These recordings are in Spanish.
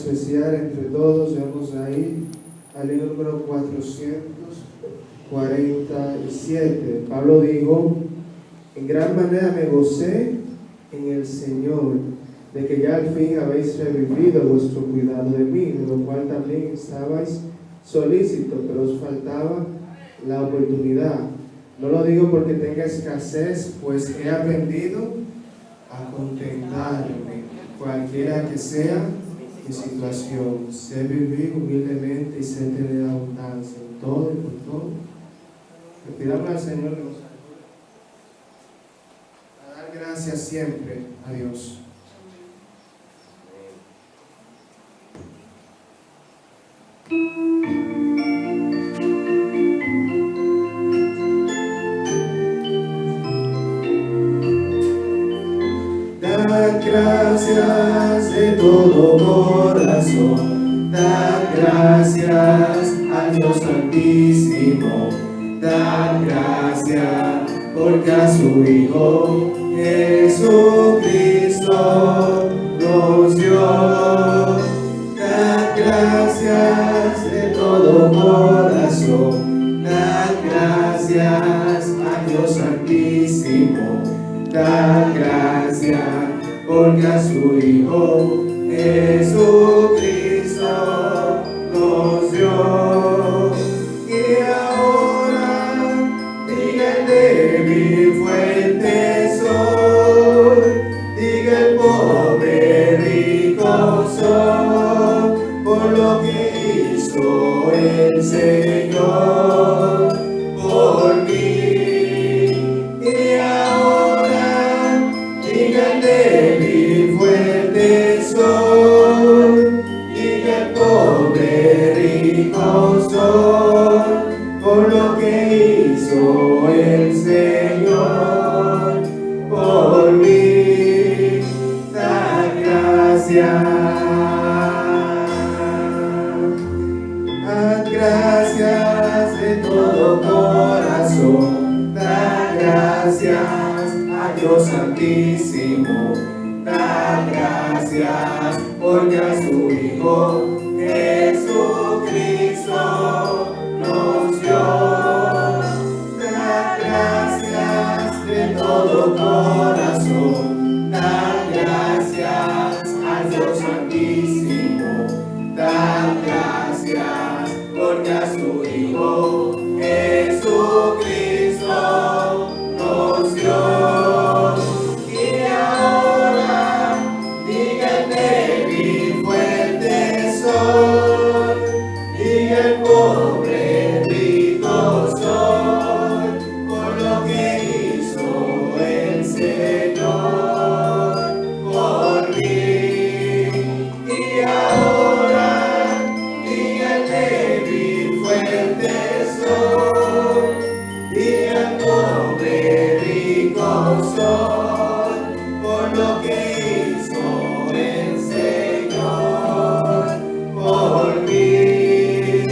especial entre todos. Vamos a ir al libro número 447. Pablo dijo: en gran manera me gocé en el Señor, de que ya al fin habéis revivido vuestro cuidado de mí, de lo cual también estabais solícitos, pero os faltaba la oportunidad. No lo digo porque tenga escasez, pues he aprendido a contentarme, cualquiera que sea mi situación. Sé vivir humildemente y sé tener abundancia en todo y por todo. Le pidamos al Señor que nos ayude a dar gracias siempre a Dios. Dad gracias de todo corazón, dad gracias al Dios Santísimo, dad gracias porque a su Hijo Jesucristo nos dio. Dad gracias de todo corazón, dad gracias al Dios Santísimo, dad gracias porque a su Hijo Jesucristo nos dio. Y ahora diga el débil fuerte soy, diga el pobre rico soy, por lo que hizo el Señor por mí. Y ahora diga el débil fuerte soy, diga el pobre rico soy, por lo que hizo el Señor por mí. Dad gracias. Dad gracias de todo corazón, dad gracias a Dios Santísimo, dad gracias porque a su Hijo Jesucristo nos dio. Dad gracias de todo corazón, dad gracias a Dios Santísimo, dad gracias porque a su Hijo Jesucristo nos dio. Y ahora diga el débil fuerte soy, diga el pobre rico soy, por lo que hizo el Señor por mí. Y ahora diga el débil fuerte soy, diga el pobre rico soy, por lo que hizo el Señor por mí.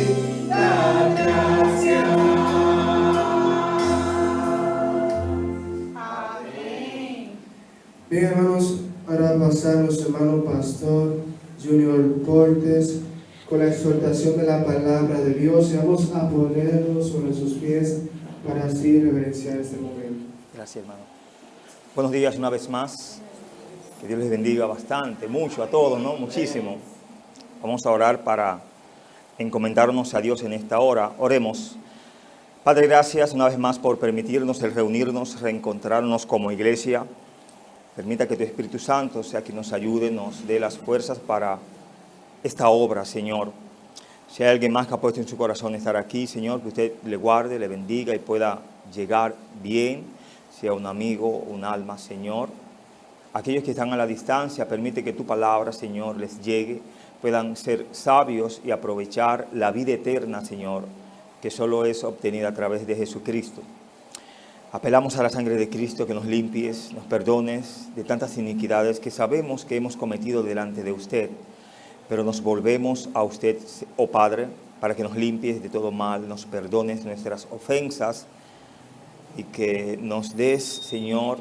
Dad gracias. Amén. Bien, hermanos, ahora pasar nuestro hermano pastor Junior Portes con la exhortación de la palabra de Dios, y vamos a ponernos sobre sus pies para así reverenciar este momento. Gracias, hermano. Buenos días una vez más. Que Dios les bendiga bastante, mucho a todos, ¿no? Muchísimo. Vamos a orar para encomendarnos a Dios en esta hora. Oremos. Padre, gracias una vez más por permitirnos el reunirnos, reencontrarnos como iglesia. Permita que tu Espíritu Santo sea quien nos ayude, nos dé las fuerzas para esta obra, Señor. Si hay alguien más que ha puesto en su corazón estar aquí, Señor, que usted le guarde, le bendiga y pueda llegar bien, sea un amigo, un alma, Señor. Aquellos que están a la distancia, permite que tu palabra, Señor, les llegue, puedan ser sabios y aprovechar la vida eterna, Señor, que solo es obtenida a través de Jesucristo. Apelamos a la sangre de Cristo, que nos limpies, nos perdones de tantas iniquidades que sabemos que hemos cometido delante de usted. Pero nos volvemos a usted, oh Padre, para que nos limpies de todo mal, nos perdones nuestras ofensas y que nos des, Señor,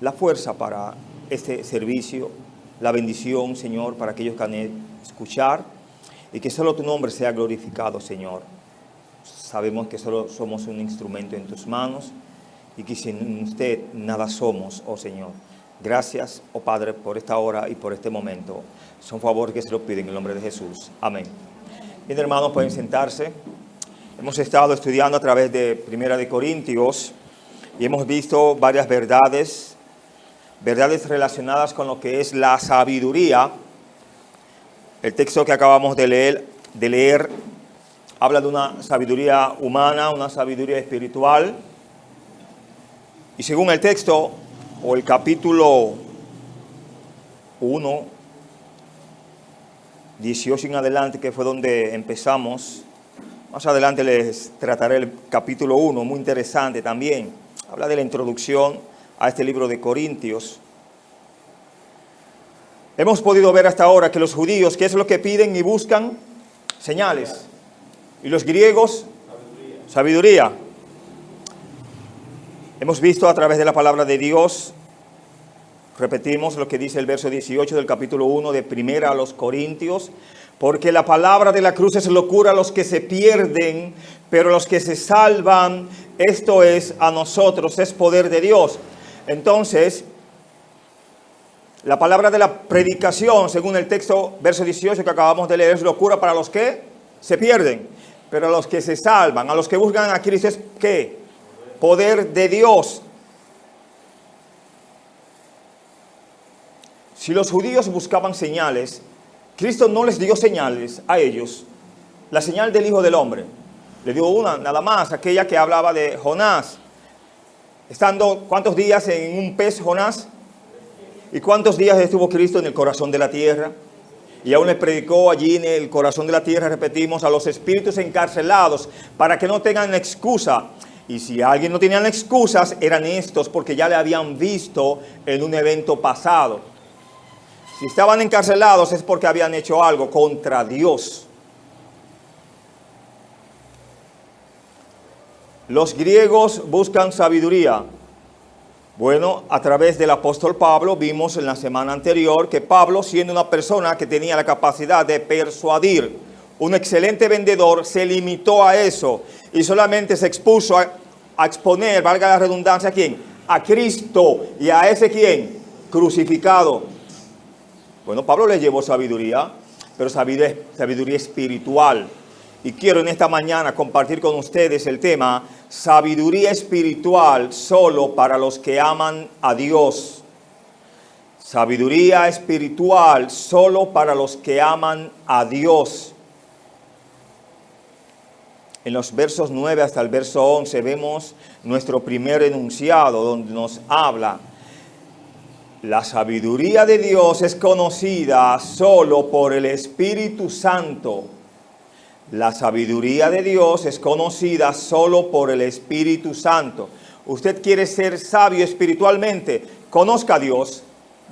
la fuerza para este servicio, la bendición, Señor, para aquellos que han escuchar y que solo tu nombre sea glorificado, Señor. Sabemos que solo somos un instrumento en tus manos y que sin usted nada somos, oh Señor. Gracias, oh Padre, por esta hora y por este momento. Son favores que se lo piden en el nombre de Jesús. Amén. Bien, hermanos, pueden sentarse. Hemos estado estudiando a través de Primera de Corintios y hemos visto varias verdades relacionadas con lo que es la sabiduría. El texto que acabamos de leer habla de una sabiduría humana, una sabiduría espiritual. Y según el texto, o el capítulo 1, 18 en adelante, que fue donde empezamos. Más adelante les trataré el capítulo 1, muy interesante también. Habla de la introducción a este libro de Corintios. Hemos podido ver hasta ahora que los judíos, ¿qué es lo que piden y buscan? Señales. Y los griegos, sabiduría. Hemos visto a través de la palabra de Dios, repetimos lo que dice el verso 18 del capítulo 1 de Primera a los Corintios, porque la palabra de la cruz es locura a los que se pierden, pero a los que se salvan, esto es a nosotros, es poder de Dios. Entonces, la palabra de la predicación, según el texto, verso 18 que acabamos de leer, es locura para los que se pierden, pero a los que se salvan, a los que buscan a Cristo, es ¿qué? Poder de Dios. Si los judíos buscaban señales, Cristo no les dio señales a ellos. La señal del Hijo del Hombre. Le dio una nada más, aquella que hablaba de Jonás. Estando, ¿cuántos días en un pez Jonás? ¿Y cuántos días estuvo Cristo en el corazón de la tierra? Y aún le predicó allí en el corazón de la tierra, repetimos, a los espíritus encarcelados, para que no tengan excusa. Y si alguien no tenía excusas, eran estos, porque ya le habían visto en un evento pasado. Si estaban encarcelados es porque habían hecho algo contra Dios. Los griegos buscan sabiduría. Bueno, a través del apóstol Pablo vimos en la semana anterior que Pablo, siendo una persona que tenía la capacidad de persuadir, un excelente vendedor, se limitó a eso y solamente se expuso a exponer, valga la redundancia, ¿a quién? A Cristo. ¿Y a ese quién? Crucificado. Bueno, Pablo le llevó sabiduría, pero sabiduría espiritual. Y quiero en esta mañana compartir con ustedes el tema sabiduría espiritual solo para los que aman a Dios. Sabiduría espiritual solo para los que aman a Dios. En los versos 9 hasta el verso 11 vemos nuestro primer enunciado donde nos habla. La sabiduría de Dios es conocida solo por el Espíritu Santo. La sabiduría de Dios es conocida solo por el Espíritu Santo. Usted quiere ser sabio espiritualmente, conozca a Dios,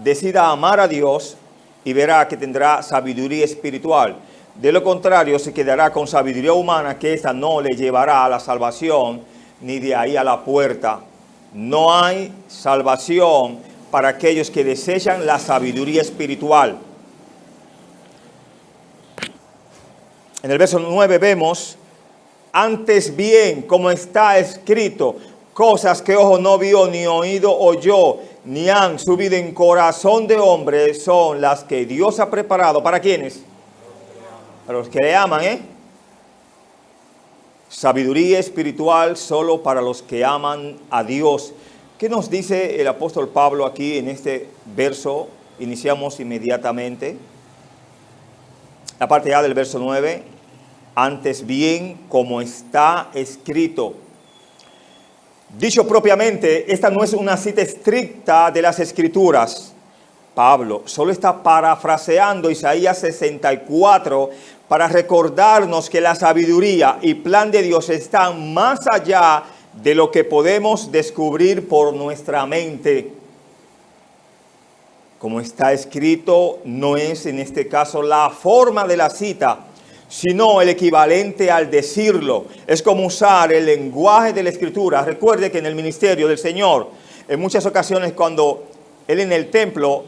decida amar a Dios y verá que tendrá sabiduría espiritual. De lo contrario, se quedará con sabiduría humana, que esta no le llevará a la salvación ni de ahí a la puerta. No hay salvación para aquellos que desechan la sabiduría espiritual. En el verso 9 vemos, antes bien, como está escrito, cosas que ojo no vio, ni oído oyó, ni han subido en corazón de hombre, son las que Dios ha preparado. ¿Para quiénes? Para los que le aman, Sabiduría espiritual solo para los que aman a Dios. ¿Qué nos dice el apóstol Pablo aquí en este verso? Iniciamos inmediatamente. La parte A del verso 9. Antes bien, como está escrito. Dicho propiamente, esta no es una cita estricta de las Escrituras. Pablo solo está parafraseando Isaías 64 para recordarnos que la sabiduría y plan de Dios están más allá de lo que podemos descubrir por nuestra mente. Como está escrito, no es en este caso la forma de la cita, sino el equivalente al decirlo. Es como usar el lenguaje de la Escritura. Recuerde que en el ministerio del Señor, en muchas ocasiones cuando Él en el templo,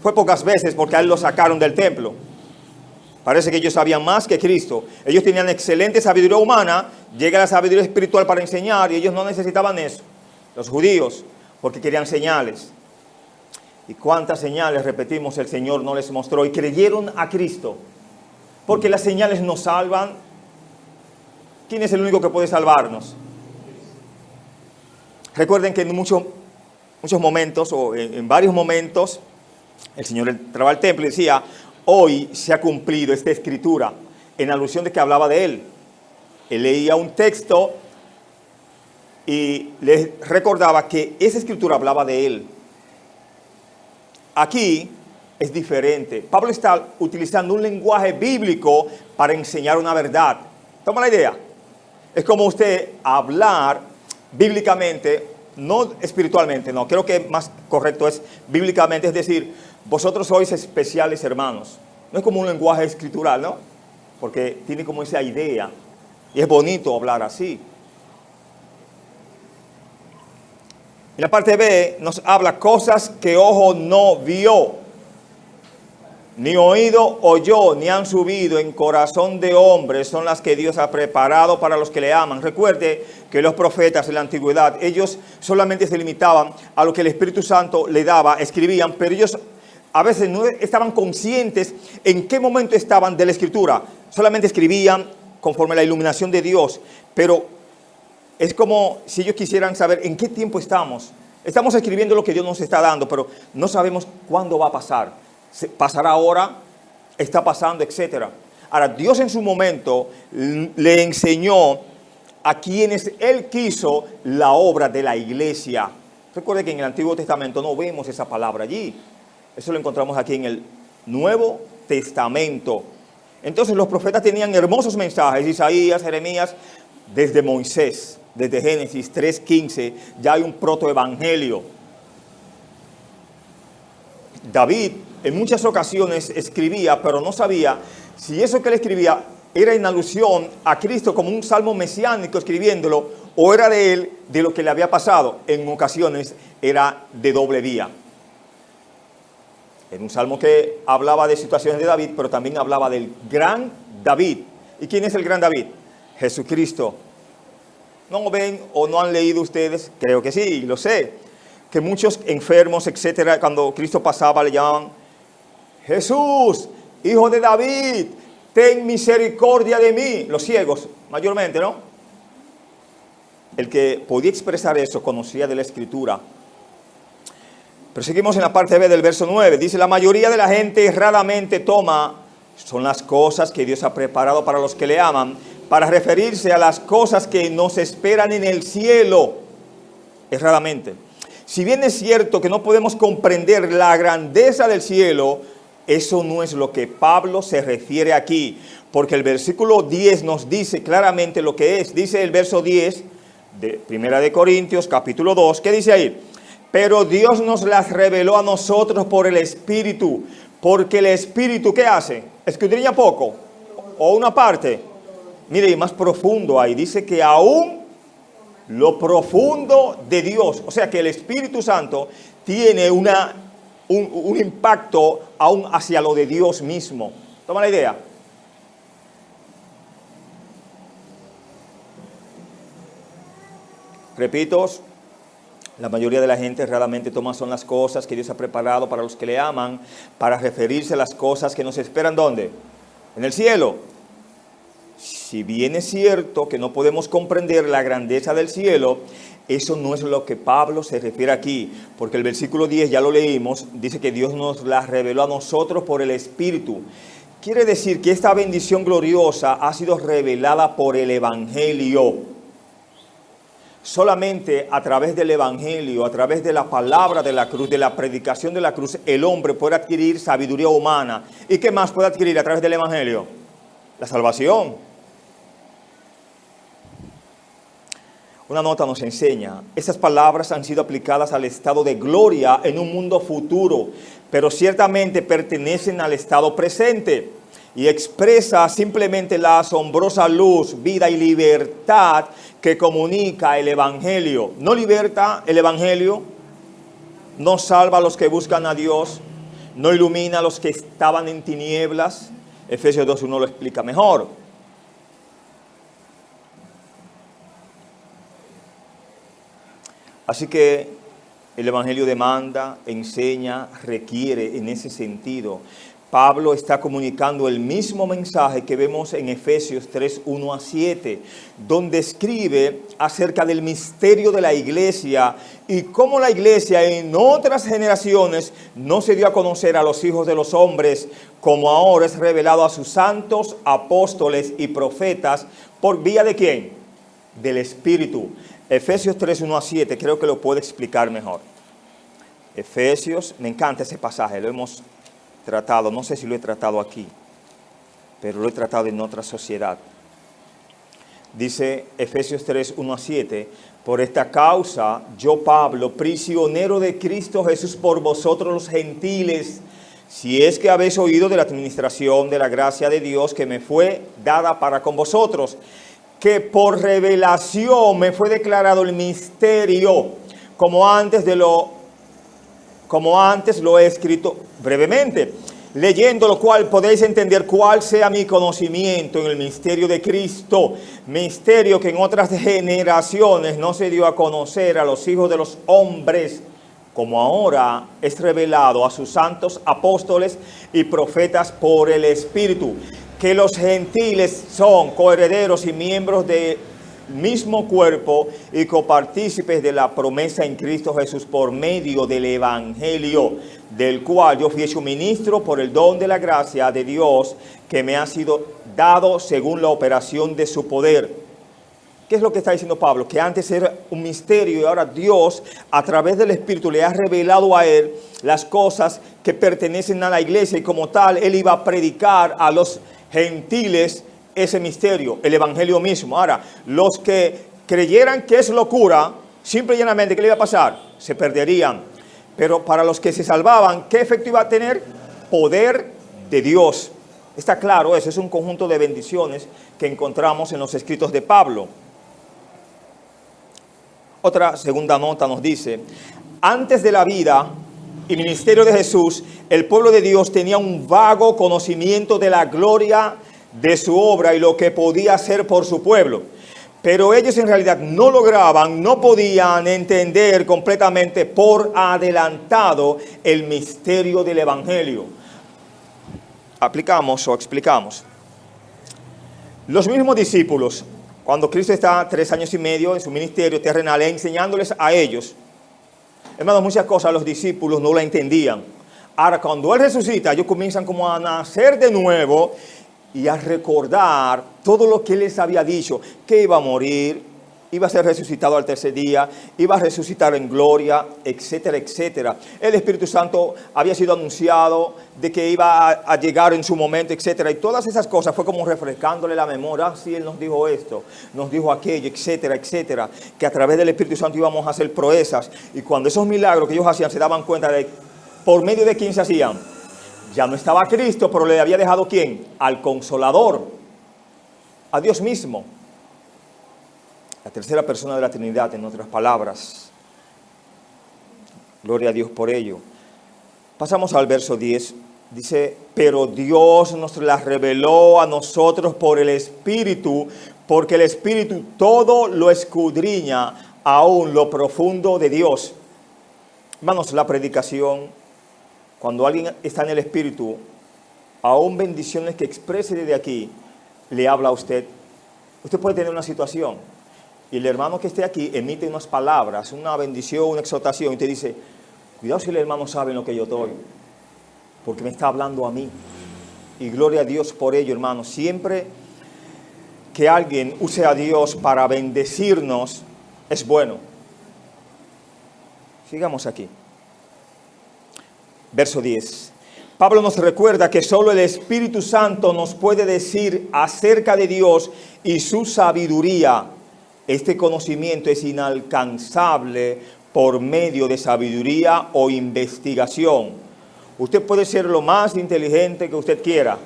fue pocas veces porque a Él lo sacaron del templo. Parece que ellos sabían más que Cristo. Ellos tenían excelente sabiduría humana, llega la sabiduría espiritual para enseñar y ellos no necesitaban eso, los judíos, porque querían señales. ¿Y cuántas señales, repetimos, el Señor no les mostró? Y creyeron a Cristo, porque las señales nos salvan. ¿Quién es el único que puede salvarnos? Recuerden que en muchos momentos, o en varios momentos, el Señor entraba al templo y decía: hoy se ha cumplido esta escritura, en alusión de que hablaba de Él. Él leía un texto y les recordaba que esa escritura hablaba de Él. Aquí es diferente. Pablo está utilizando un lenguaje bíblico para enseñar una verdad. ¿Toma la idea? Es como usted hablar bíblicamente, no espiritualmente, no. Creo que más correcto es bíblicamente, es decir, vosotros sois especiales hermanos. No es como un lenguaje escritural, ¿no? Porque tiene como esa idea. Y es bonito hablar así. En la parte B nos habla cosas que ojo no vio, ni oído oyó, ni han subido en corazón de hombre, son las que Dios ha preparado para los que le aman. Recuerde que los profetas en la antigüedad, ellos solamente se limitaban a lo que el Espíritu Santo le daba, escribían, pero ellos a veces no estaban conscientes en qué momento estaban de la Escritura. Solamente escribían conforme a la iluminación de Dios, pero es como si ellos quisieran saber en qué tiempo estamos. Estamos escribiendo lo que Dios nos está dando, pero no sabemos cuándo va a pasar. ¿Pasará ahora? ¿Está pasando? Etcétera. Ahora, Dios en su momento le enseñó a quienes Él quiso la obra de la iglesia. Recuerde que en el Antiguo Testamento no vemos esa palabra allí. Eso lo encontramos aquí en el Nuevo Testamento. Entonces los profetas tenían hermosos mensajes. Isaías, Jeremías, desde Moisés, desde Génesis 3:15, ya hay un protoevangelio. David en muchas ocasiones escribía, pero no sabía si eso que él escribía era en alusión a Cristo, como un salmo mesiánico escribiéndolo, o era de él, de lo que le había pasado. En ocasiones era de doble vía. Era un salmo que hablaba de situaciones de David, pero también hablaba del gran David. ¿Y quién es el gran David? Jesucristo. ¿No ven o no han leído ustedes? Creo que sí, lo sé. Que muchos enfermos, etcétera, cuando Cristo pasaba le llamaban: Jesús, hijo de David, ten misericordia de mí. Los ciegos, mayormente, ¿no? El que podía expresar eso conocía de la Escritura. Pero seguimos en la parte B del verso 9. Dice: la mayoría de la gente erradamente toma, son las cosas que Dios ha preparado para los que le aman, para referirse a las cosas que nos esperan en el cielo. Erradamente. Si bien es cierto que no podemos comprender la grandeza del cielo, eso no es lo que Pablo se refiere aquí. Porque el versículo 10 nos dice claramente lo que es. Dice el verso 10 de 1 Corintios capítulo 2. ¿Qué dice ahí? Pero Dios nos las reveló a nosotros por el Espíritu. Porque el Espíritu, ¿qué hace? ¿Escudriña poco? ¿O una parte? Mire, y más profundo ahí. Dice que aún lo profundo de Dios. O sea que el Espíritu Santo tiene un impacto aún hacia lo de Dios mismo. ¿Toma la idea? Repito, la mayoría de la gente realmente toma son las cosas que Dios ha preparado para los que le aman, para referirse a las cosas que nos esperan, ¿dónde? En el cielo. Si bien es cierto que no podemos comprender la grandeza del cielo, eso no es lo que Pablo se refiere aquí, porque el versículo 10, ya lo leímos, dice que Dios nos la reveló a nosotros por el Espíritu. Quiere decir que esta bendición gloriosa ha sido revelada por el Evangelio. Solamente a través del Evangelio, a través de la palabra de la cruz, de la predicación de la cruz, el hombre puede adquirir sabiduría humana. ¿Y qué más puede adquirir a través del Evangelio? La salvación. Una nota nos enseña, estas palabras han sido aplicadas al estado de gloria en un mundo futuro, pero ciertamente pertenecen al estado presente y expresa simplemente la asombrosa luz, vida y libertad que comunica el Evangelio. No liberta el Evangelio, no salva a los que buscan a Dios, no ilumina a los que estaban en tinieblas, Efesios 2:1 lo explica mejor. Así que el Evangelio demanda, enseña, requiere en ese sentido. Pablo está comunicando el mismo mensaje que vemos en Efesios 3:1-7, donde escribe acerca del misterio de la iglesia y cómo la iglesia en otras generaciones no se dio a conocer a los hijos de los hombres, como ahora es revelado a sus santos, apóstoles y profetas, ¿por vía de quién? Del Espíritu. Efesios 3:1-7 creo que lo puede explicar mejor. Efesios, me encanta ese pasaje, lo hemos tratado, no sé si lo he tratado aquí, pero lo he tratado en otra sociedad. Dice Efesios 3:1-7, por esta causa, yo Pablo, prisionero de Cristo Jesús por vosotros los gentiles, si es que habéis oído de la administración de la gracia de Dios que me fue dada para con vosotros, que por revelación me fue declarado el misterio, como antes lo he escrito brevemente, leyendo lo cual podéis entender cuál sea mi conocimiento en el misterio de Cristo, misterio que en otras generaciones no se dio a conocer a los hijos de los hombres, como ahora es revelado a sus santos apóstoles y profetas por el Espíritu, que los gentiles son coherederos y miembros del mismo cuerpo y copartícipes de la promesa en Cristo Jesús por medio del Evangelio, del cual yo fui hecho ministro por el don de la gracia de Dios que me ha sido dado según la operación de su poder. ¿Qué es lo que está diciendo Pablo? Que antes era un misterio y ahora Dios a través del Espíritu le ha revelado a él las cosas que pertenecen a la iglesia y como tal él iba a predicar a los gentiles ese misterio, el evangelio mismo. Ahora, los que creyeran que es locura, simple y llanamente, ¿qué le iba a pasar? Se perderían. Pero para los que se salvaban, ¿qué efecto iba a tener? Poder de Dios. Está claro, eso es un conjunto de bendiciones que encontramos en los escritos de Pablo. Otra segunda nota nos dice, antes de la vida y ministerio de Jesús, el pueblo de Dios tenía un vago conocimiento de la gloria de su obra y lo que podía hacer por su pueblo. Pero ellos en realidad no lograban, no podían entender completamente por adelantado el misterio del Evangelio. Aplicamos o explicamos. Los mismos discípulos, cuando Cristo está 3 años y medio en su ministerio terrenal, enseñándoles a ellos, hermanos, muchas cosas los discípulos no la entendían. Ahora, cuando Él resucita, ellos comienzan como a nacer de nuevo y a recordar todo lo que Él les había dicho, que iba a morir, iba a ser resucitado al tercer día, iba a resucitar en gloria, etcétera, etcétera. El Espíritu Santo había sido anunciado de que iba a llegar en su momento, etcétera. Y todas esas cosas fue como refrescándole la memoria. Sí, Él nos dijo esto, nos dijo aquello, etcétera, etcétera. Que a través del Espíritu Santo íbamos a hacer proezas. Y cuando esos milagros que ellos hacían se daban cuenta de por medio de quién se hacían. Ya no estaba Cristo, pero le había dejado ¿quién? Al Consolador, a Dios mismo. La tercera persona de la Trinidad, en otras palabras. Gloria a Dios por ello. Pasamos al verso 10. Dice, pero Dios nos la reveló a nosotros por el Espíritu, porque el Espíritu todo lo escudriña, aún lo profundo de Dios. Hermanos, la predicación, cuando alguien está en el Espíritu, aún bendiciones que exprese desde aquí, le habla a usted. Usted puede tener una situación y el hermano que esté aquí emite unas palabras, una bendición, una exhortación, y usted dice, cuidado si el hermano sabe en lo que yo estoy, porque me está hablando a mí. Y gloria a Dios por ello, hermano. Siempre que alguien use a Dios para bendecirnos, es bueno. Sigamos aquí. Verso 10. Pablo nos recuerda que solo el Espíritu Santo nos puede decir acerca de Dios y su sabiduría. Este conocimiento es inalcanzable por medio de sabiduría o investigación. Usted puede ser lo más inteligente que usted quiera,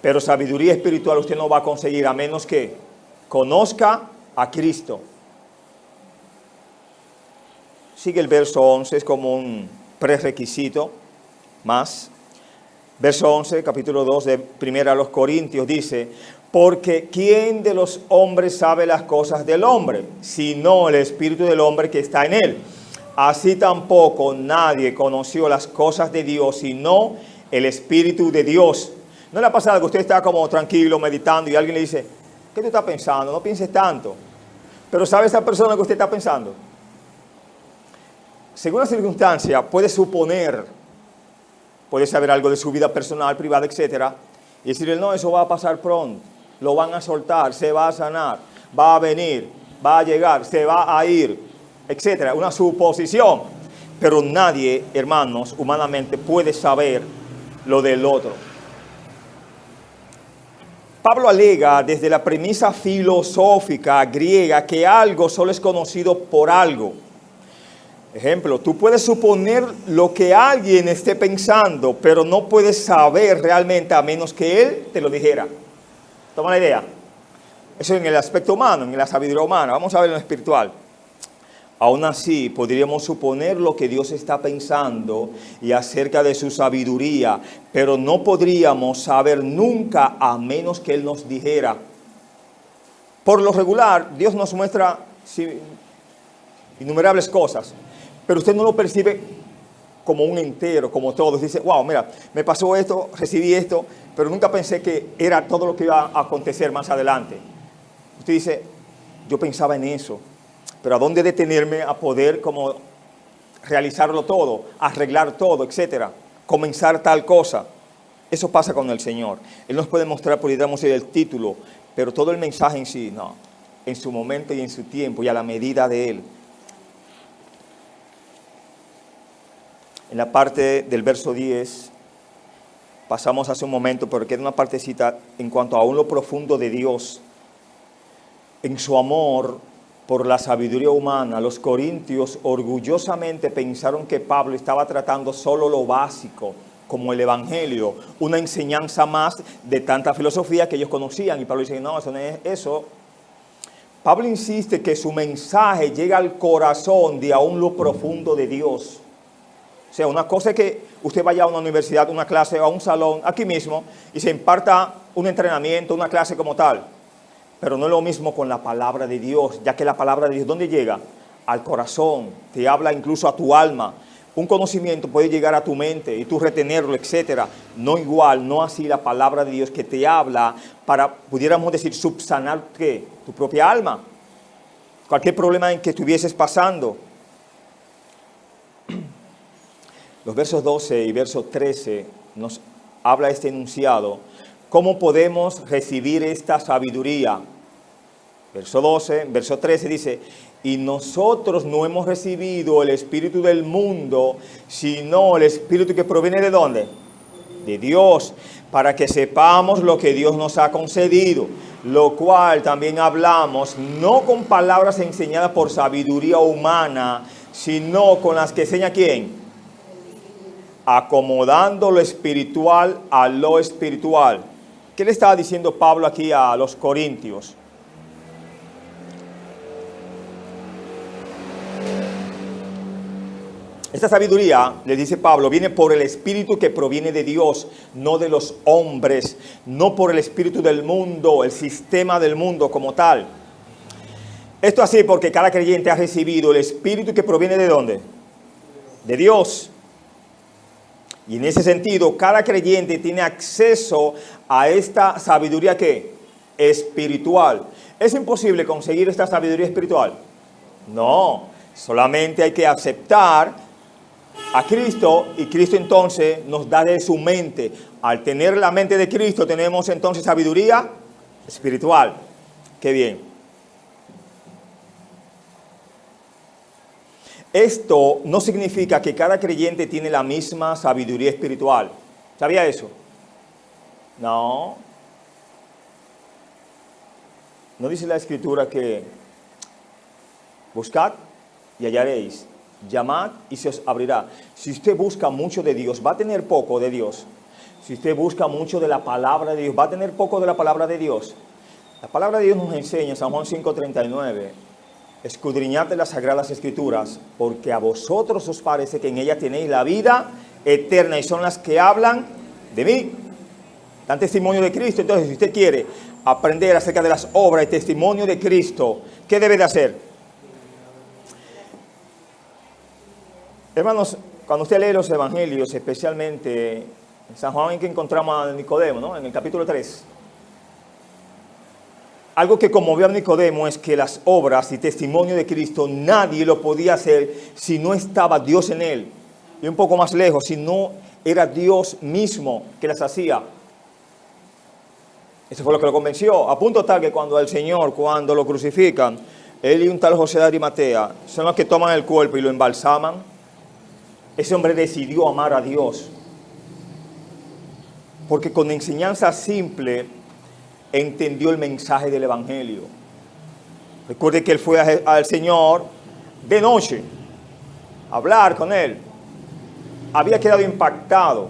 pero sabiduría espiritual usted no va a conseguir a menos que conozca a Cristo. Sigue el verso 11, es como un prerequisito más. Verso 11, capítulo 2 de Primera a los Corintios dice, porque ¿quién de los hombres sabe las cosas del hombre, sino el espíritu del hombre que está en él? Así tampoco nadie conoció las cosas de Dios, sino el espíritu de Dios. ¿No le ha pasado que usted está como tranquilo, meditando, y alguien le dice, ¿qué tú estás pensando? No pienses tanto. Pero ¿sabe esa persona que usted está pensando? Según la circunstancia, puede suponer, puede saber algo de su vida personal, privada, etcétera, y decirle, no, eso va a pasar pronto, lo van a soltar, se va a sanar, va a venir, va a llegar, se va a ir, etcétera. Una suposición. Pero nadie, hermanos, humanamente puede saber lo del otro. Pablo alega desde la premisa filosófica griega que algo solo es conocido por algo. Ejemplo, tú puedes suponer lo que alguien esté pensando, pero no puedes saber realmente a menos que él te lo dijera. ¿Toma la idea? Eso en el aspecto humano, en la sabiduría humana. Vamos a ver en lo espiritual. Aún así, podríamos suponer lo que Dios está pensando y acerca de su sabiduría, pero no podríamos saber nunca a menos que Él nos dijera. Por lo regular, Dios nos muestra innumerables cosas, pero usted no lo percibe como un entero, como todo. Dice, wow, mira, me pasó esto, recibí esto, pero nunca pensé que era todo lo que iba a acontecer más adelante. Usted dice, yo pensaba en eso, pero ¿a dónde detenerme a poder como realizarlo todo, arreglar todo, etcétera? Comenzar tal cosa. Eso pasa con el Señor. Él nos puede mostrar, podríamos decir, el título, pero todo el mensaje en sí, no. En su momento y en su tiempo y a la medida de Él. En la parte del verso 10, pasamos hace un momento, pero queda una partecita en cuanto a lo profundo de Dios. En su amor por la sabiduría humana, los corintios orgullosamente pensaron que Pablo estaba tratando solo lo básico, como el Evangelio, una enseñanza más de tanta filosofía que ellos conocían. Y Pablo dice, no, eso no es eso. Pablo insiste que su mensaje llega al corazón de aún lo profundo de Dios. O sea, una cosa es que usted vaya a una universidad, una clase, a un salón, aquí mismo, y se imparta un entrenamiento, una clase como tal. Pero no es lo mismo con la palabra de Dios, ya que la palabra de Dios, ¿dónde llega? Al corazón, te habla incluso a tu alma. Un conocimiento puede llegar a tu mente y tú retenerlo, etcétera. No igual, no así la palabra de Dios que te habla para, pudiéramos decir, subsanar ¿qué? Tu propia alma. Cualquier problema en que estuvieses pasando. Los versos 12 y verso 13 nos habla este enunciado. ¿Cómo podemos recibir esta sabiduría? Verso 12, verso 13 dice, y nosotros no hemos recibido el espíritu del mundo, sino el espíritu que proviene ¿de dónde? De Dios, para que sepamos lo que Dios nos ha concedido, lo cual también hablamos, no con palabras enseñadas por sabiduría humana, sino con las que enseña ¿quién? Acomodando lo espiritual a lo espiritual. ¿Qué le estaba diciendo Pablo aquí a los corintios? Esta sabiduría, le dice Pablo, viene por el espíritu que proviene de Dios, no de los hombres, no por el espíritu del mundo, el sistema del mundo como tal. Esto así porque cada creyente ha recibido el espíritu que proviene ¿de dónde? De Dios. Y en ese sentido, cada creyente tiene acceso a esta sabiduría ¿qué? Espiritual. ¿Es imposible conseguir esta sabiduría espiritual? No, solamente hay que aceptar a Cristo y Cristo entonces nos da de su mente. Al tener la mente de Cristo tenemos entonces sabiduría espiritual. Qué bien. Esto no significa que cada creyente tiene la misma sabiduría espiritual. ¿Sabía eso? No. ¿No dice la Escritura que buscad y hallaréis, llamad y se os abrirá? Si usted busca mucho de Dios, va a tener poco de Dios. Si usted busca mucho de la palabra de Dios, va a tener poco de la palabra de Dios. La palabra de Dios nos enseña en San Juan 5:39. Escudriñad de las Sagradas Escrituras, porque a vosotros os parece que en ellas tenéis la vida eterna y son las que hablan de mí. Dan testimonio de Cristo. Entonces, si usted quiere aprender acerca de las obras y testimonio de Cristo, ¿qué debe de hacer? Hermanos, cuando usted lee los evangelios, especialmente en San Juan, en que encontramos a Nicodemo, ¿no? En el capítulo 3. Algo que conmovió a Nicodemo es que las obras y testimonio de Cristo nadie lo podía hacer si no estaba Dios en él. Y un poco más lejos, si no era Dios mismo que las hacía. Eso fue lo que lo convenció. A punto tal que cuando al Señor, cuando lo crucifican, él y un tal José de Arimatea son los que toman el cuerpo y lo embalsaman. Ese hombre decidió amar a Dios. Porque con enseñanza simple entendió el mensaje del Evangelio. Recuerde que él fue al Señor de noche a hablar con él. Había quedado impactado.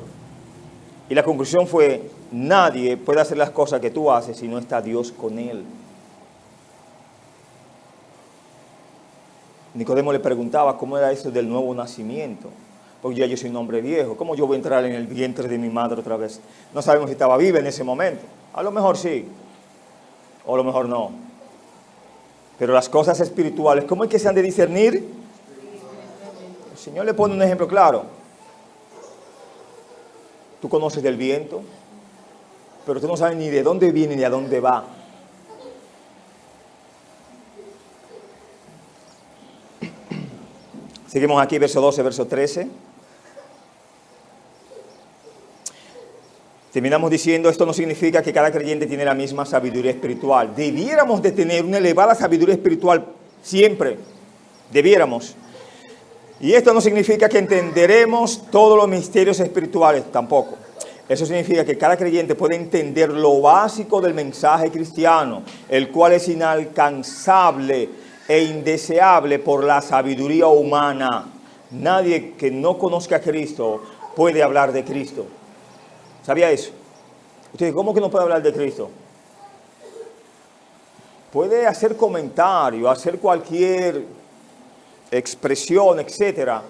Y la conclusión fue: nadie puede hacer las cosas que tú haces si no está Dios con él. Nicodemo le preguntaba cómo era eso del nuevo nacimiento. Porque ya yo soy un hombre viejo. ¿Cómo yo voy a entrar en el vientre de mi madre otra vez? No sabemos si estaba viva en ese momento. A lo mejor sí. O a lo mejor no. Pero las cosas espirituales, ¿cómo es que se han de discernir? El Señor le pone un ejemplo claro. Tú conoces del viento, pero tú no sabes ni de dónde viene ni a dónde va. Seguimos aquí, verso 12, verso 13. Terminamos diciendo, esto no significa que cada creyente tiene la misma sabiduría espiritual. Debiéramos de tener una elevada sabiduría espiritual siempre. Debiéramos. Y esto no significa que entenderemos todos los misterios espirituales, tampoco. Eso significa que cada creyente puede entender lo básico del mensaje cristiano, el cual es inalcanzable e indeseable por la sabiduría humana. Nadie que no conozca a Cristo puede hablar de Cristo. ¿Sabía eso? Usted dice, ¿cómo que no puede hablar de Cristo? Puede hacer comentario, hacer cualquier expresión, etcétera,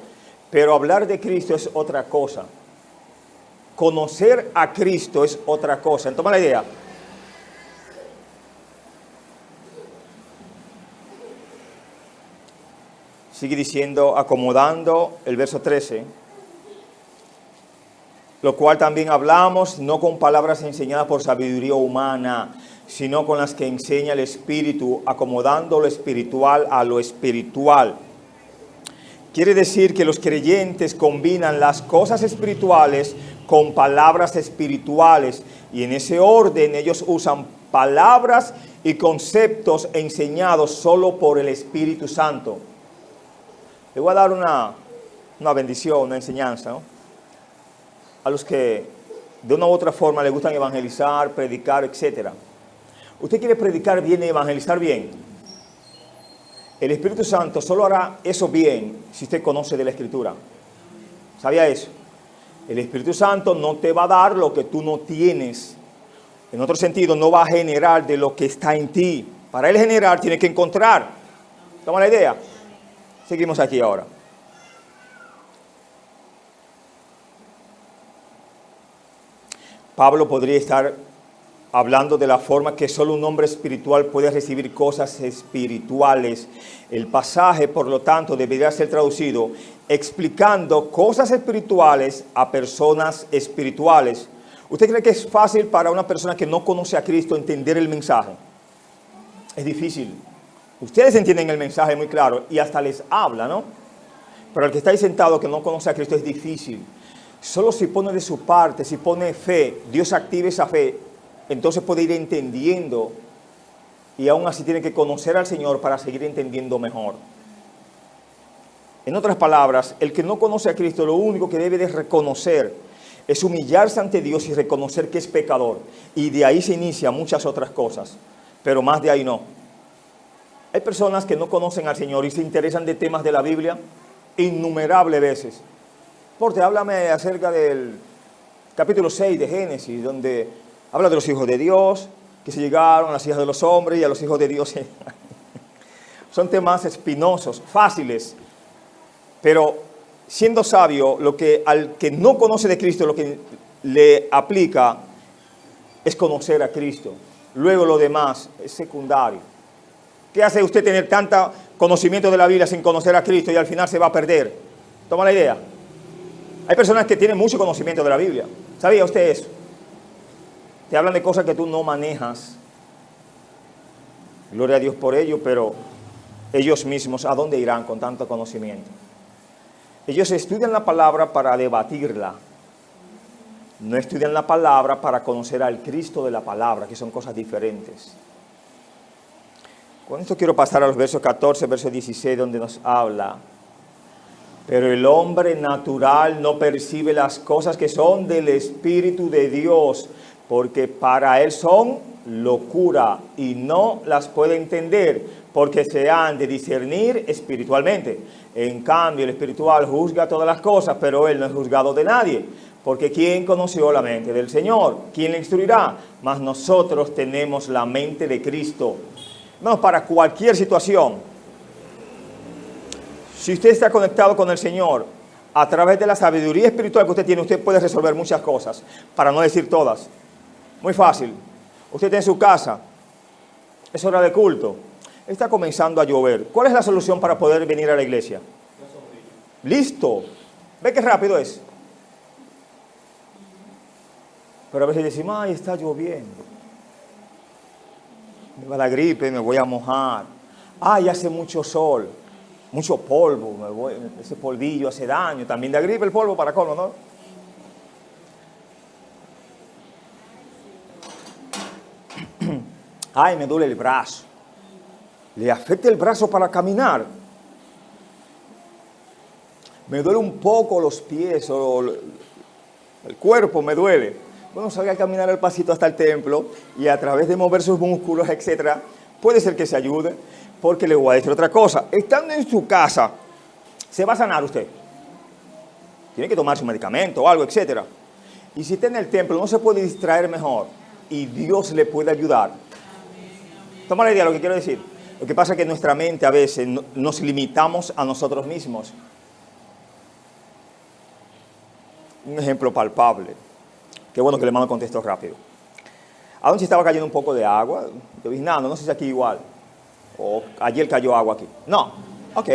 pero hablar de Cristo es otra cosa. Conocer a Cristo es otra cosa. Toma la idea. Sigue diciendo, acomodando el verso 13. Lo cual también hablamos, no con palabras enseñadas por sabiduría humana, sino con las que enseña el Espíritu, acomodando lo espiritual a lo espiritual. Quiere decir que los creyentes combinan las cosas espirituales con palabras espirituales, y en ese orden ellos usan palabras y conceptos enseñados solo por el Espíritu Santo. Le voy a dar una bendición, una enseñanza, ¿no? A los que de una u otra forma les gustan evangelizar, predicar, etc. Usted quiere predicar bien y evangelizar bien. El Espíritu Santo solo hará eso bien si usted conoce de la Escritura. ¿Sabía eso? El Espíritu Santo no te va a dar lo que tú no tienes. En otro sentido, no va a generar de lo que está en ti. Para él generar, tiene que encontrar. ¿Toma la idea? Seguimos aquí ahora. Pablo podría estar hablando de la forma que solo un hombre espiritual puede recibir cosas espirituales. El pasaje, por lo tanto, debería ser traducido explicando cosas espirituales a personas espirituales. ¿Usted cree que es fácil para una persona que no conoce a Cristo entender el mensaje? Es difícil. Ustedes entienden el mensaje muy claro y hasta les habla, ¿no? Pero el que está ahí sentado que no conoce a Cristo es difícil. Solo si pone de su parte, si pone fe, Dios activa esa fe, entonces puede ir entendiendo y aún así tiene que conocer al Señor para seguir entendiendo mejor. En otras palabras, el que no conoce a Cristo lo único que debe de reconocer es humillarse ante Dios y reconocer que es pecador. Y de ahí se inician muchas otras cosas, pero más de ahí no. Hay personas que no conocen al Señor y se interesan de temas de la Biblia innumerables veces. Porque háblame acerca del capítulo 6 de Génesis, donde habla de los hijos de Dios, que se llegaron a las hijas de los hombres y a los hijos de Dios. Son temas espinosos, fáciles, pero siendo sabio, al que no conoce de Cristo, lo que le aplica es conocer a Cristo. Luego lo demás es secundario. ¿Qué hace usted tener tanto conocimiento de la Biblia sin conocer a Cristo y al final se va a perder? ¿Toma la idea? Hay personas que tienen mucho conocimiento de la Biblia. ¿Sabía usted eso? Te hablan de cosas que tú no manejas. Gloria a Dios por ello, pero ellos mismos, ¿a dónde irán con tanto conocimiento? Ellos estudian la palabra para debatirla. No estudian la palabra para conocer al Cristo de la palabra, que son cosas diferentes. Con esto quiero pasar a los versos 14, verso 16, donde nos habla. Pero el hombre natural no percibe las cosas que son del Espíritu de Dios, porque para él son locura y no las puede entender, porque se han de discernir espiritualmente. En cambio, el espiritual juzga todas las cosas, pero él no es juzgado de nadie. Porque ¿quién conoció la mente del Señor? ¿Quién le instruirá? Mas nosotros tenemos la mente de Cristo. No, para cualquier situación. Si usted está conectado con el Señor, a través de la sabiduría espiritual que usted tiene, usted puede resolver muchas cosas, para no decir todas. Muy fácil. Usted está en su casa, es hora de culto, está comenzando a llover. ¿Cuál es la solución para poder venir a la iglesia? Listo. ¿Ve qué rápido es? Pero a veces decimos, ay, está lloviendo. Me va la gripe, me voy a mojar. Ay, hace mucho sol, mucho polvo, ese polvillo hace daño. También da gripe el polvo para colmo, ¿no? Ay, me duele el brazo. ¿Le afecta el brazo para caminar? Me duele un poco los pies o el cuerpo me duele. Bueno, salga a caminar al pasito hasta el templo y a través de mover sus músculos, etcétera, puede ser que se ayude, porque le voy a decir otra cosa. Estando en su casa, se va a sanar usted. Tiene que tomar su medicamento o algo, etcétera. Y si está en el templo, no se puede distraer mejor y Dios le puede ayudar. Toma la idea de lo que quiero decir. Lo que pasa es que nuestra mente a veces nos limitamos a nosotros mismos. Un ejemplo palpable. Qué bueno que el hermano contestó rápido. Anoche estaba cayendo un poco de agua, lloviznando, no sé si aquí igual. O ayer cayó agua aquí. No, ok.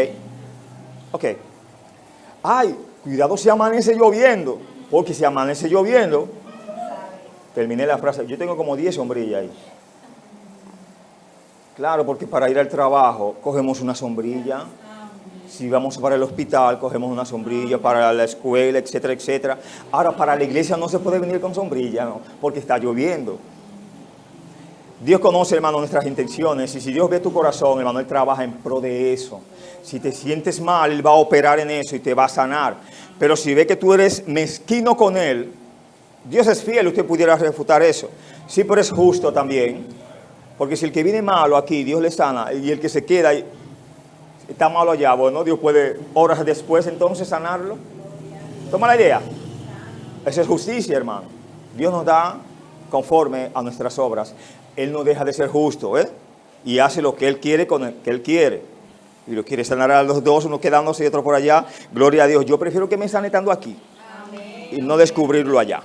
Ay, cuidado si amanece lloviendo, porque si amanece lloviendo, terminé la frase, yo tengo como 10 sombrillas ahí. Claro, porque para ir al trabajo cogemos una sombrilla. Si vamos para el hospital, cogemos una sombrilla, para la escuela, etcétera, etcétera. Ahora, para la iglesia no se puede venir con sombrilla, ¿no? Porque está lloviendo. Dios conoce, hermano, nuestras intenciones. Y si Dios ve tu corazón, hermano, Él trabaja en pro de eso. Si te sientes mal, Él va a operar en eso y te va a sanar. Pero si ve que tú eres mezquino con Él, Dios es fiel, usted pudiera refutar eso. Sí, pero es justo también. Porque si el que viene malo aquí, Dios le sana, y el que se queda está malo allá, bueno, Dios puede horas después entonces sanarlo. Toma la idea. Esa es justicia, hermano. Dios nos da conforme a nuestras obras. Él no deja de ser justo, ¿eh? Y hace lo que Él quiere con el que Él quiere. Y lo quiere sanar a los dos, uno quedándose y otro por allá. Gloria a Dios. Yo prefiero que me sane estando aquí. Amén. Y no descubrirlo allá.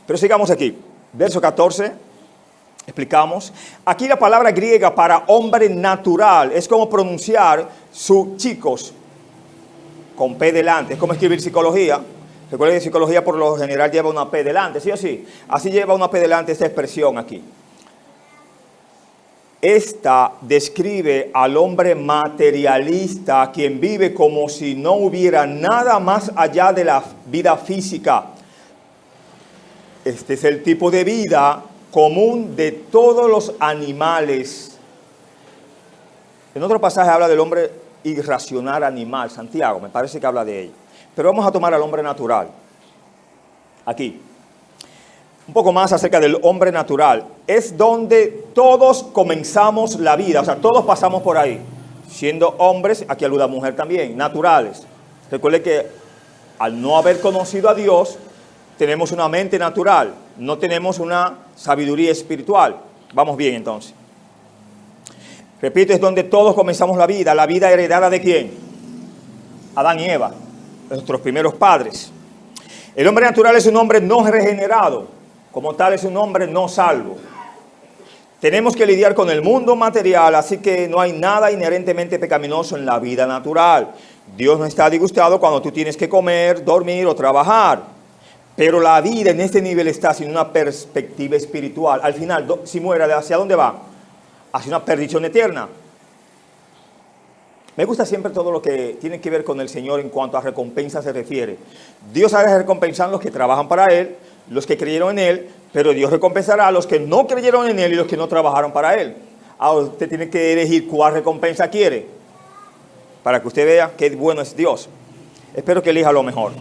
Pero sigamos aquí. Verso 14. Explicamos. Aquí la palabra griega para hombre natural es como pronunciar su chicos con P delante. Es como escribir psicología. Recuerden que psicología por lo general lleva una P delante, ¿sí o sí? Así lleva una P delante esta expresión aquí. Esta describe al hombre materialista, quien vive como si no hubiera nada más allá de la vida física. Este es el tipo de vida común de todos los animales. En otro pasaje habla del hombre irracional animal, Santiago, me parece que habla de ello. Pero vamos a tomar al hombre natural. Aquí. Un poco más acerca del hombre natural. Es donde todos comenzamos la vida, o sea, todos pasamos por ahí. Siendo hombres, aquí alude a mujer también, naturales. Recuerde que al no haber conocido a Dios, tenemos una mente natural, no tenemos una sabiduría espiritual. Vamos bien entonces. Repito, es donde todos comenzamos la vida heredada ¿de quién? Adán y Eva, nuestros primeros padres. El hombre natural es un hombre no regenerado, como tal es un hombre no salvo. Tenemos que lidiar con el mundo material, así que no hay nada inherentemente pecaminoso en la vida natural. Dios no está disgustado cuando tú tienes que comer, dormir o trabajar. Pero la vida en este nivel está sin una perspectiva espiritual. Al final, si muere, ¿hacia dónde va? Hacia una perdición eterna. Me gusta siempre todo lo que tiene que ver con el Señor en cuanto a recompensa se refiere. Dios ha de recompensar a los que trabajan para Él, los que creyeron en Él, pero Dios recompensará a los que no creyeron en Él y los que no trabajaron para Él. Ahora usted tiene que elegir cuál recompensa quiere, para que usted vea qué bueno es Dios. Espero que elija lo mejor.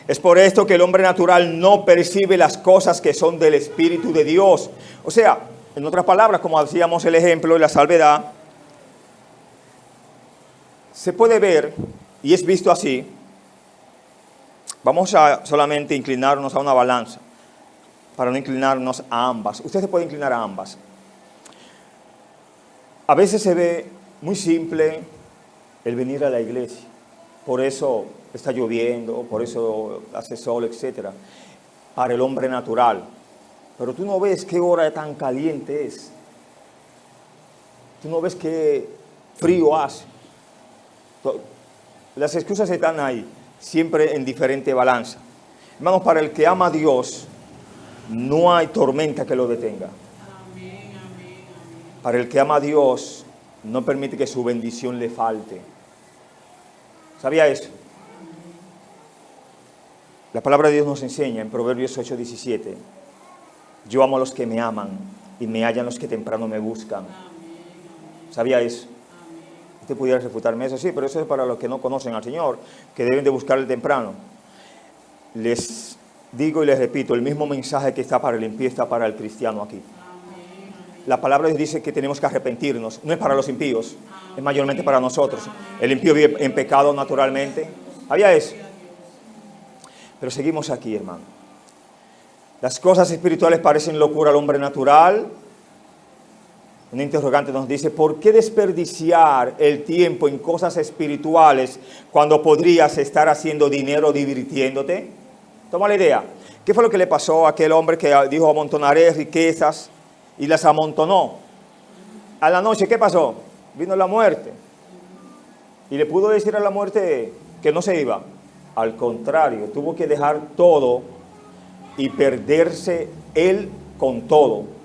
Es por esto que el hombre natural no percibe las cosas que son del Espíritu de Dios. O sea, en otras palabras, como hacíamos el ejemplo de la salvedad, se puede ver, y es visto así. Vamos a solamente inclinarnos a una balanza, para no inclinarnos a ambas. Usted se puede inclinar a ambas. A veces se ve muy simple el venir a la iglesia. Por eso está lloviendo, por eso hace sol, etc. Para el hombre natural. Pero tú no ves qué hora tan caliente es. Tú no ves qué frío hace. Las excusas están ahí, siempre en diferente balanza. Hermanos, para el que ama a Dios, no hay tormenta que lo detenga. Para el que ama a Dios, no permite que su bendición le falte. ¿Sabía eso? La palabra de Dios nos enseña en Proverbios 8:17. Yo amo a los que me aman y me hallan los que temprano me buscan. ¿Sabía eso? Usted pudiera refutarme eso, sí, pero eso es para los que no conocen al Señor, que deben de buscarle temprano. Les digo y les repito, el mismo mensaje que está para el impío está para el cristiano aquí. La palabra de Dios dice que tenemos que arrepentirnos, no es para los impíos, es mayormente para nosotros. El impío vive en pecado naturalmente. ¿Había eso? Pero seguimos aquí, hermano. Las cosas espirituales parecen locura al hombre natural. Un interrogante nos dice, ¿por qué desperdiciar el tiempo en cosas espirituales cuando podrías estar haciendo dinero divirtiéndote? Toma la idea. ¿Qué fue lo que le pasó a aquel hombre que dijo amontonaré riquezas y las amontonó? A la noche, ¿qué pasó? Vino la muerte. Y le pudo decir a la muerte que no se iba. Al contrario, tuvo que dejar todo y perderse él con todo.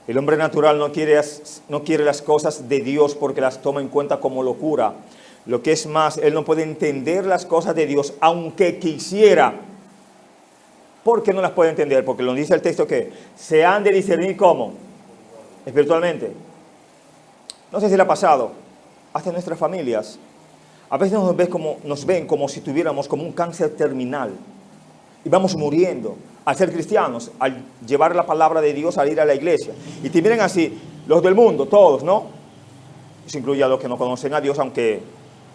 El hombre natural no quiere las cosas de Dios porque las toma en cuenta como locura. Lo que es más, él no puede entender las cosas de Dios aunque quisiera. ¿Por qué no las puede entender? Porque lo dice el texto que se han de discernir ¿cómo? Espiritualmente. No sé si le ha pasado. Hasta en nuestras familias. A veces nos ven como si tuviéramos como un cáncer terminal. Y vamos muriendo. Al ser cristianos, al llevar la palabra de Dios, al ir a la iglesia. Y te miren así, los del mundo, todos, ¿no? Eso incluye a los que no conocen a Dios, aunque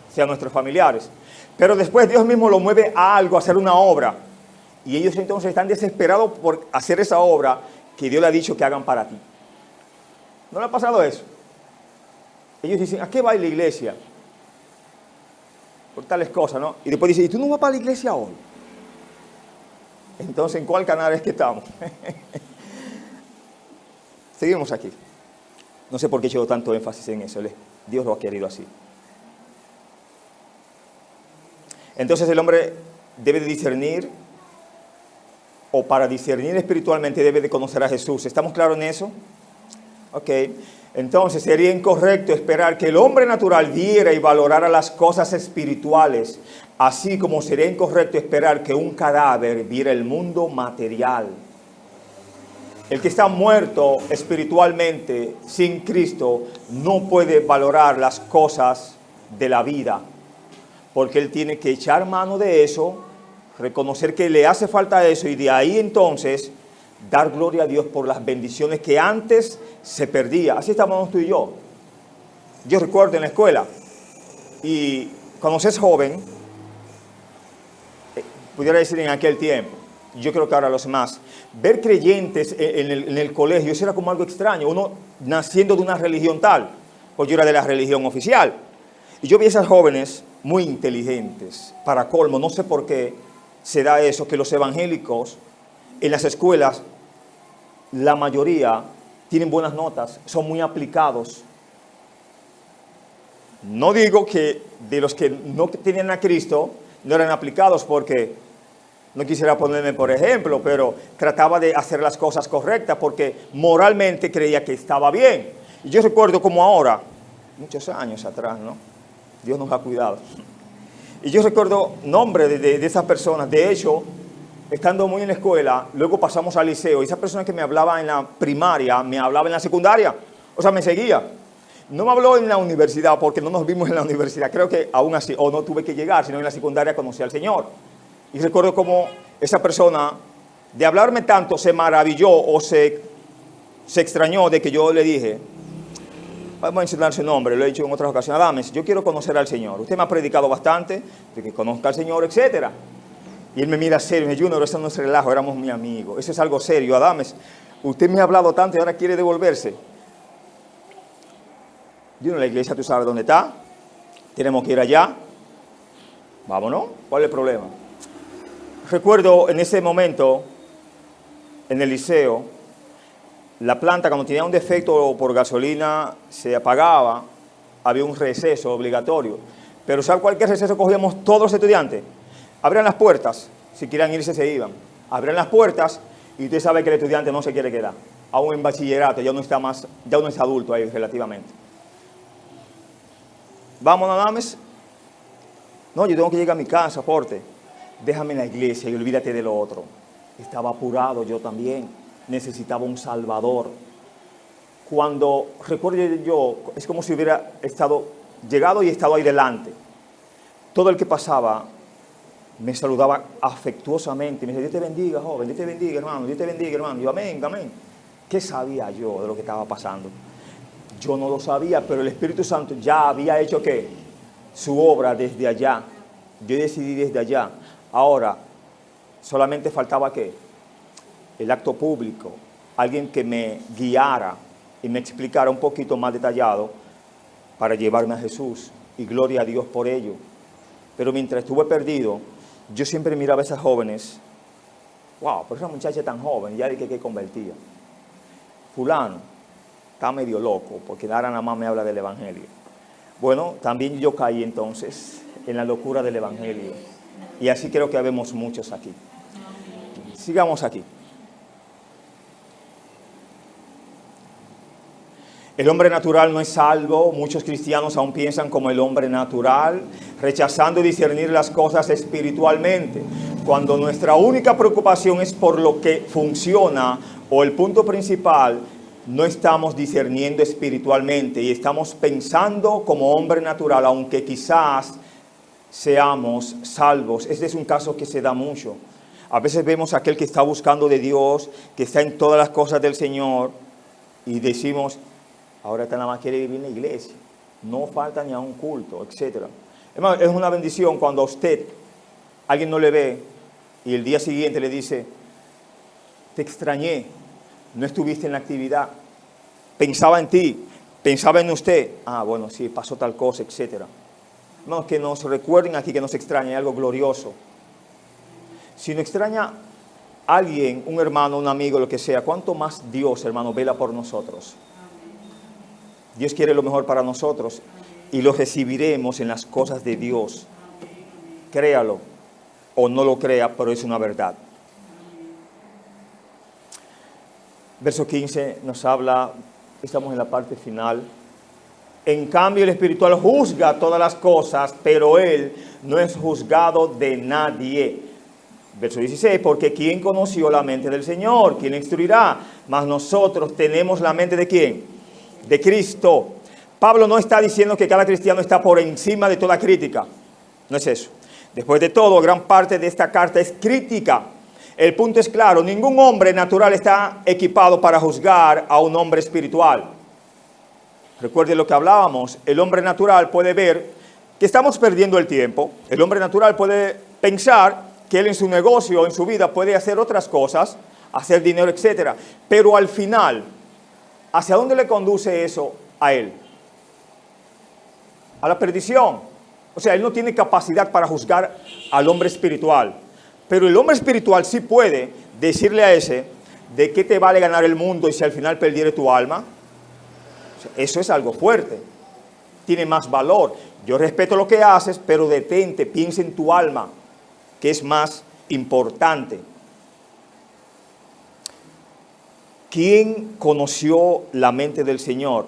sean nuestros familiares. Pero después Dios mismo lo mueve a algo, a hacer una obra. Y ellos entonces están desesperados por hacer esa obra que Dios le ha dicho que hagan para ti. ¿No le ha pasado eso? Ellos dicen, ¿a qué va a la iglesia? Por tales cosas, ¿no? Y después dicen, ¿y tú no vas para la iglesia hoy? Entonces, ¿en cuál canal es que estamos? Seguimos aquí. No sé por qué he hecho tanto énfasis en eso. Dios lo ha querido así. Entonces el hombre debe de discernir, o para discernir espiritualmente debe de conocer a Jesús. ¿Estamos claros en eso? Ok. Entonces sería incorrecto esperar que el hombre natural viera y valorara las cosas espirituales, así como sería incorrecto esperar que un cadáver viera el mundo material. El que está muerto espiritualmente sin Cristo no puede valorar las cosas de la vida, porque él tiene que echar mano de eso, reconocer que le hace falta eso y de ahí entonces dar gloria a Dios por las bendiciones que antes se perdía. Así estábamos tú y yo. Yo recuerdo en la escuela, y cuando se es joven, pudiera decir en aquel tiempo, yo creo que ahora los más, ver creyentes en el colegio, eso era como algo extraño, uno naciendo de una religión tal, pues yo era de la religión oficial, Y yo vi a esas jóvenes muy inteligentes, para colmo, no sé por qué se da eso, que los evangélicos en las escuelas, la mayoría tienen buenas notas, son muy aplicados. No digo que de los que no tenían a Cristo no eran aplicados, porque no quisiera ponerme por ejemplo, pero trataba de hacer las cosas correctas porque moralmente creía que estaba bien. Y yo recuerdo como ahora, muchos años atrás, ¿no? Dios nos ha cuidado. Y yo recuerdo nombres de esas personas. De hecho, estando muy en la escuela, luego pasamos al liceo, y esa persona que me hablaba en la primaria, me hablaba en la secundaria. O sea, me seguía. No me habló en la universidad porque no nos vimos en la universidad. Creo que aún así, o no tuve que llegar, sino en la secundaria conocí al Señor. Y recuerdo cómo esa persona, de hablarme tanto, se maravilló o se extrañó de que yo le dije, vamos a mencionar su nombre, lo he dicho en otras ocasiones, Adames, yo quiero conocer al Señor. Usted me ha predicado bastante de que conozca al Señor, etc. Y él me mira serio, me dice, Junior, eso no es relajo, éramos muy amigos. Eso es algo serio, Adames. Usted me ha hablado tanto y ahora quiere devolverse. Junior, la iglesia tú sabes dónde está. Tenemos que ir allá. Vámonos. ¿Cuál es el problema? Recuerdo en ese momento, en el liceo, la planta cuando tenía un defecto por gasolina se apagaba, había un receso obligatorio. Pero ¿sabe cualquier receso cogíamos todos los estudiantes? Abrían las puertas, si querían irse se iban. Abrían las puertas y usted sabe que el estudiante no se quiere quedar. Aún en bachillerato, ya no es adulto ahí relativamente. Vámonos, Adames. No, yo tengo que llegar a mi casa, Porte. Déjame en la iglesia y olvídate de lo otro. Estaba apurado yo también. Necesitaba un salvador. Cuando recuerdo yo, es como si hubiera llegado y estado ahí delante. Todo el que pasaba me saludaba afectuosamente. Me decía, Dios te bendiga, joven, Dios te bendiga, hermano, Dios te bendiga, hermano. Yo, amén, amén. ¿Qué sabía yo de lo que estaba pasando? Yo no lo sabía, pero el Espíritu Santo ya había hecho ¿qué? Su obra desde allá. Yo decidí desde allá. Ahora, solamente faltaba ¿qué? El acto público. Alguien que me guiara y me explicara un poquito más detallado para llevarme a Jesús. Y gloria a Dios por ello. Pero mientras estuve perdido, yo siempre miraba a esas jóvenes. Wow, pero esa muchacha tan joven, ya dije que convertía. Fulano está medio loco, porque ahora nada más me habla del Evangelio. Bueno, también yo caí entonces en la locura del Evangelio. Y así creo que habemos muchos aquí. Sigamos aquí. El hombre natural no es salvo. Muchos cristianos aún piensan como el hombre natural, rechazando discernir las cosas espiritualmente, cuando nuestra única preocupación es por lo que funciona o el punto principal. No estamos discerniendo espiritualmente y estamos pensando como hombre natural, aunque quizás seamos salvos. Este es un caso que se da mucho. A veces vemos a aquel que está buscando de Dios, que está en todas las cosas del Señor, y decimos, ahora nada más quiere vivir en la iglesia, no falta ni a un culto, etc. Es una bendición cuando a usted alguien no le ve y el día siguiente le dice, te extrañé, no estuviste en la actividad, pensaba en ti, pensaba en usted. Ah, bueno, sí, pasó tal cosa, etc. No, que nos recuerden aquí que nos extraña, algo glorioso. Si nos extraña alguien, un hermano, un amigo, lo que sea, ¿cuánto más Dios, hermano, vela por nosotros? Dios quiere lo mejor para nosotros y lo recibiremos en las cosas de Dios. Créalo o no lo crea, pero es una verdad. Verso 15 nos habla, estamos en la parte final. En cambio, el espiritual juzga todas las cosas, pero él no es juzgado de nadie. Verso 16, porque ¿quién conoció la mente del Señor? ¿Quién le instruirá? Mas nosotros tenemos la mente ¿de quién? De Cristo. Pablo no está diciendo que cada cristiano está por encima de toda crítica. No es eso. Después de todo, gran parte de esta carta es crítica. El punto es claro, ningún hombre natural está equipado para juzgar a un hombre espiritual. Recuerde lo que hablábamos, el hombre natural puede ver que estamos perdiendo el tiempo, el hombre natural puede pensar que él en su negocio, en su vida puede hacer otras cosas, hacer dinero, etc. Pero al final, ¿hacia dónde le conduce eso a él? a la perdición. O sea, él no tiene capacidad para juzgar al hombre espiritual. Pero el hombre espiritual sí puede decirle a ese, ¿de qué te vale ganar el mundo y si al final perdiere tu alma? O sea, eso es algo fuerte. Tiene más valor. Yo respeto lo que haces, pero detente, piensa en tu alma, que es más importante. ¿Quién conoció la mente del Señor?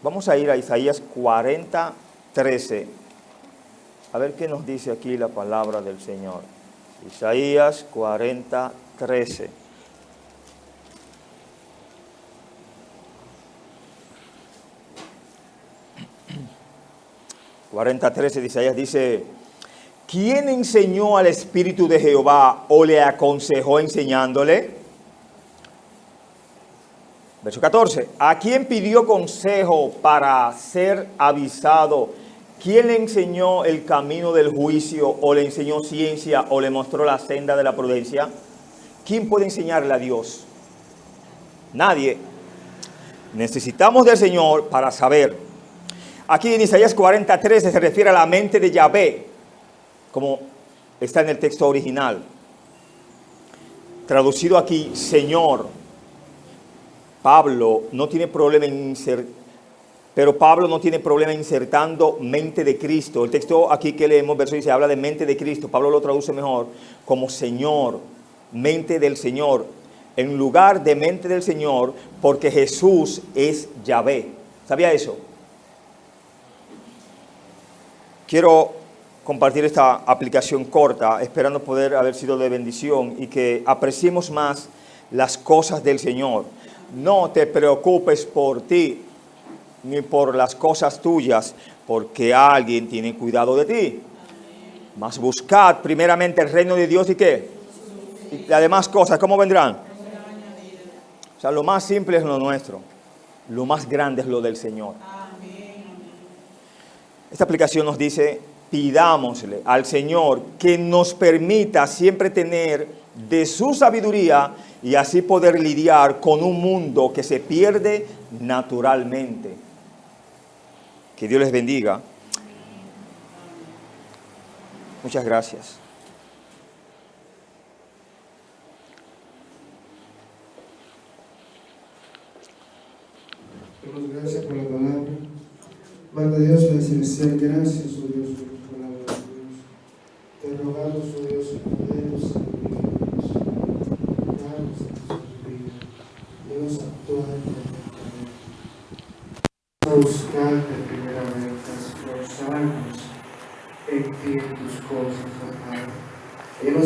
Vamos a ir a Isaías 40:13. A ver qué nos dice aquí la palabra del Señor. Isaías 40:13. de Isaías dice: ¿quién enseñó al Espíritu de Jehová o le aconsejó enseñándole? Verso 14. ¿A quién pidió consejo para ser avisado? ¿Quién le enseñó el camino del juicio o le enseñó ciencia o le mostró la senda de la prudencia? ¿Quién puede enseñarle a Dios? Nadie. Necesitamos del Señor para saber. Aquí en Isaías 40:13 se refiere a la mente de Yahvé, como está en el texto original. Traducido aquí, Señor. Pablo no tiene problema insertando mente de Cristo. El texto aquí que leemos, verso dice, habla de mente de Cristo. Pablo lo traduce mejor como Señor, mente del Señor. En lugar de mente del Señor, porque Jesús es Yahvé. ¿Sabía eso? Quiero compartir esta aplicación corta, esperando poder haber sido de bendición y que apreciemos más las cosas del Señor. No te preocupes por ti, ni por las cosas tuyas, porque alguien tiene cuidado de ti. Mas buscad primeramente el reino de Dios y ¿qué? Y las demás cosas, ¿cómo vendrán? O sea, lo más simple es lo nuestro. Lo más grande es lo del Señor. Esta aplicación nos dice, pidámosle al Señor que nos permita siempre tener de su sabiduría y así poder lidiar con un mundo que se pierde naturalmente. Que Dios les bendiga. Muchas gracias. Damos gracias por la palabra. Manda Dios, Padre Celestial, gracias, oh Dios, por tu palabra, Dios. Te rogamos, oh Dios, poderos sabiduría, Dios. Danos a sabiduría. Dios, actúa perfectamente. A buscarte primeramente, a esforzarnos en ti, en tus cosas, Padre.